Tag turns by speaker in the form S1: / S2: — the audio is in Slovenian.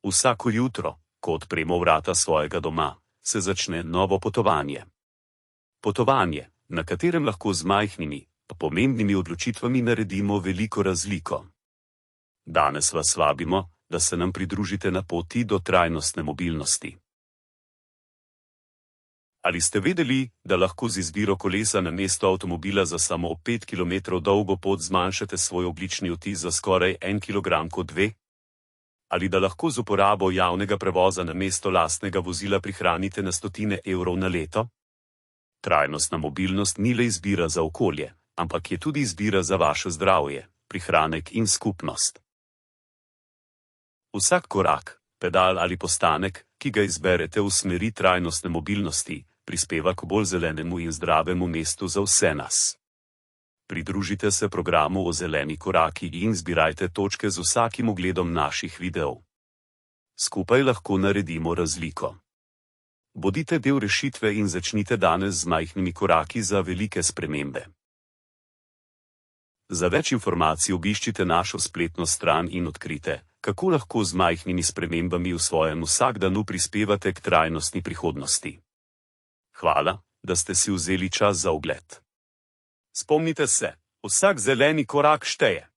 S1: Vsako jutro, ko odpremo vrata svojega doma, se začne novo potovanje. Potovanje, na katerem lahko z majhnimi, pa pomembnimi odločitvami naredimo veliko razliko. Danes vas vabimo, da se nam pridružite na poti do trajnostne mobilnosti. Ali ste vedeli, da lahko z izbiro kolesa namesto avtomobila za samo 5 km dolgo pot zmanjšate svoj ogljični odtis za skoraj 1 kg/2? Ali da lahko z uporabo javnega prevoza namesto lastnega vozila prihranite na stotine evrov na leto? Trajnostna mobilnost ni le izbira za okolje, ampak je tudi izbira za vaše zdravje, prihranek in skupnost. Vsak korak, pedal ali postanek, ki ga izberete v smeri trajnostne mobilnosti, prispeva k bolj zelenemu in zdravemu mestu za vse nas. Pridružite se programu o zeleni koraki in zbirajte točke z vsakim ogledom naših videov. Skupaj lahko naredimo razliko. Bodite del rešitve in začnite danes z majhnimi koraki za velike spremembe. Za več informacij obiščite našo spletno stran in odkrite, kako lahko z majhnimi spremembami v svojem vsakdanu prispevate k trajnostni prihodnosti. Hvala, da ste si vzeli čas za ogled. Spomnite se, vsak zeleni korak šteje.